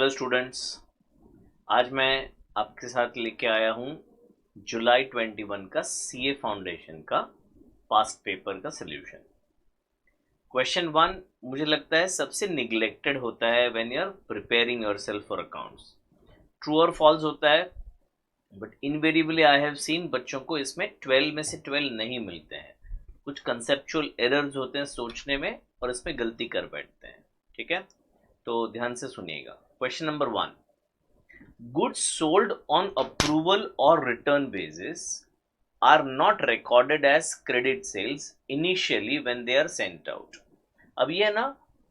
Hello students, आज मैं आपके साथ लेके आया हूँ जुलाई 21 का सीए फाउंडेशन का पास्ट पेपर का सॉल्यूशन। क्वेश्चन 1 मुझे लगता है सबसे निगलेक्टेड होता है when you are preparing yourself for accounts. True और फॉल्स होता है, but invariably I have seen बच्चों को इसमें 12 में से 12 नहीं मिलते हैं। कुछ कंसेप्चुअल एरर्स होते हैं सोचने में और इसमें गलती कर बैठते हैं। ठीक है, तो ध्यान से सुनिएगा। Question number 1, goods sold on approval or return basis are not recorded as credit sales initially when they are sent out। अब ये ना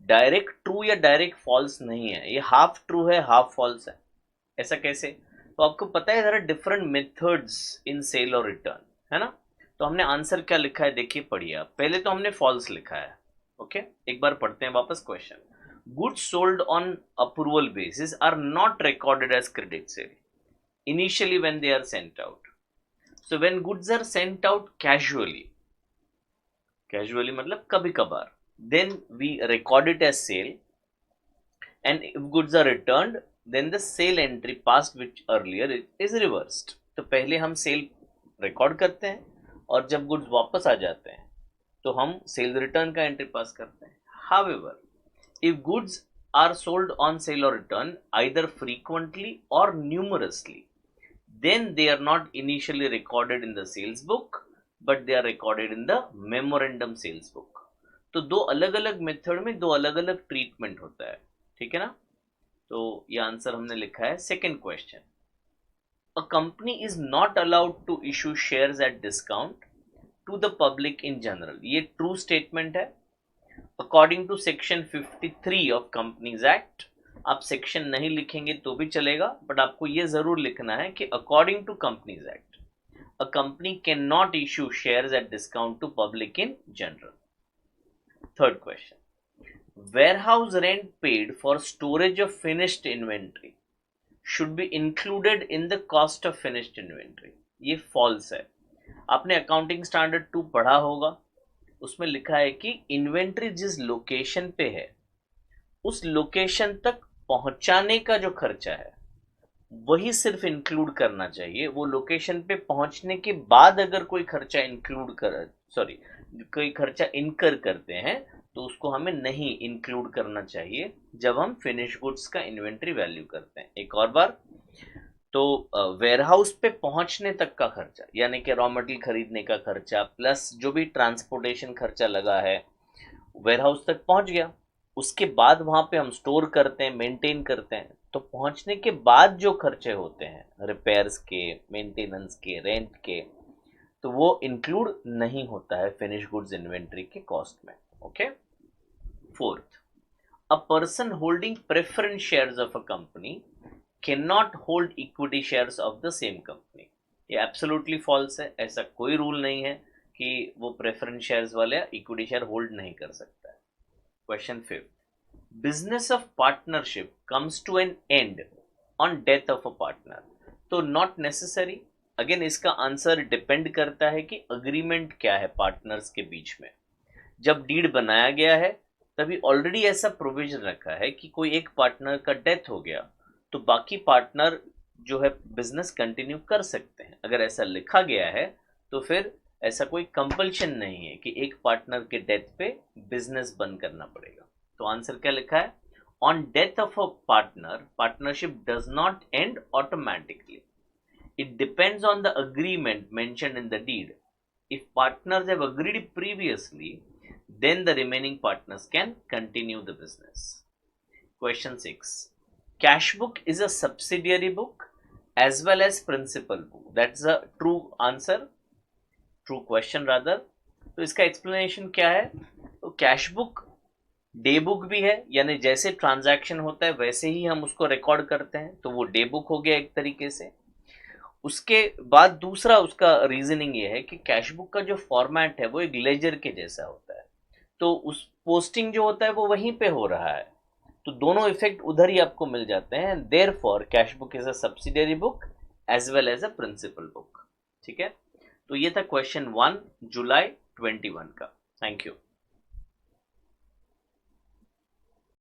डायरेक्ट ट्रू या डायरेक्ट फॉल्स नहीं है, ये हाफ ट्रू है हाफ फॉल्स है। ऐसा कैसे? तो आपको पता है there are different methods in sale और रिटर्न, है ना। तो हमने आंसर क्या लिखा है, देखिए पढ़िए आप। पहले तो हमने फॉल्स लिखा है। ओके, एक बार पढ़ते हैं वापस question. Goods sold on approval basis are not recorded as credit sale initially when they are sent out. So when goods are sent out casually मतलब कभी कभार, then we record it as sale, and if goods are returned then the sale entry passed which earlier is reversed। तो पहले हम cell record करते हैं और जब गुड्स वापस आ जाते हैं तो हम सेल रिटर्न का एंट्री पास करते हैं। However, if goods are sold on sale or return either frequently or numerously, then they are not initially recorded in the sales book but they are recorded in the memorandum sales book। तो दो अलग अलग method में दो अलग अलग treatment होता है, ठीक है ना। तो ये आंसर हमने लिखा है। Second question, a company is not allowed to issue shares at discount to the public in general. ये ट्रू स्टेटमेंट है according to section 53 of companies act. आप सेक्शन नहीं लिखेंगे तो भी चलेगा, बट आपको ये जरूर लिखना है कि according to companies act a company can not issue shares at discount to public in general. Third question, warehouse rent paid for storage of finished inventory should be included in the cost of finished inventory। ये false है। आपने accounting standard 2 पढ़ा होगा, उसमें लिखा है कि inventory जिस लोकेशन पे है उस लोकेशन तक पहुंचाने का जो खर्चा है वही सिर्फ इंक्लूड करना चाहिए। वो लोकेशन पे पहुंचने के बाद अगर कोई खर्चा कोई खर्चा इनकर करते हैं तो उसको हमें नहीं इंक्लूड करना चाहिए जब हम फिनिश गुड्स का इन्वेंट्री वैल्यू करते हैं। एक और बार, तो वेयरहाउस पे पहुंचने तक का खर्चा यानी कि रॉ मटेरियल खरीदने का खर्चा प्लस जो भी ट्रांसपोर्टेशन खर्चा लगा है, वेयरहाउस तक पहुंच गया, उसके बाद वहां पे हम स्टोर करते हैं, मेंटेन करते हैं, तो पहुंचने के बाद जो खर्चे होते हैं रिपेयर्स के, मेंटेनेंस के, रेंट के, तो वो इंक्लूड नहीं होता है फिनिश गुड्स इन्वेंट्री के कॉस्ट में। Okay. Fourth, a person holding preference shares of a company can not hold equity shares of the same company. ये एब्सोल्युटली फॉल्स है। ऐसा कोई रूल नहीं है कि वो प्रेफरेंस शेयर्स वाले इक्विटी शेयर होल्ड नहीं कर सकता है। Question 5, business of partnership comes to an end on death of a partner. तो नॉट नेसेसरी। अगेन इसका आंसर डिपेंड करता है कि अग्रीमेंट क्या है पार्टनर्स के बीच में। जब डीड बनाया गया है तभी ऑलरेडी ऐसा प्रोविजन रखा है कि कोई एक पार्टनर का डेथ हो गया तो बाकी पार्टनर जो है बिजनेस कंटिन्यू कर सकते हैं। अगर ऐसा लिखा गया है तो फिर ऐसा कोई कंपल्शन नहीं है कि एक पार्टनर के डेथ पे बिजनेस बंद करना पड़ेगा। तो आंसर क्या लिखा है, on death of a partner partnership does not end automatically, it depends on the agreement mentioned in the deed. If partners have agreed previously then the remaining partners can continue the business। Question 6, cash book is a subsidiary book as well as principal book। That's a true answer, true question rather। तो इसका explanation क्या है, तो cash book day book भी है, यानी जैसे transaction होता है वैसे ही हम उसको रिकॉर्ड करते हैं, तो वो डे बुक हो गया एक तरीके से। उसके बाद दूसरा उसका रीजनिंग ये है कि कैश बुक का जो फॉर्मेट है वो एक लेजर के जैसा होता है, तो उस पोस्टिंग जो होता है वो वहीं पे हो रहा है, तो दोनों इफेक्ट उधर ही आपको मिल जाते हैं। Therefore cash book is a subsidiary book as well as a principal book. ठीक है, तो ये था क्वेश्चन 1 जुलाई 21 का। Thank you.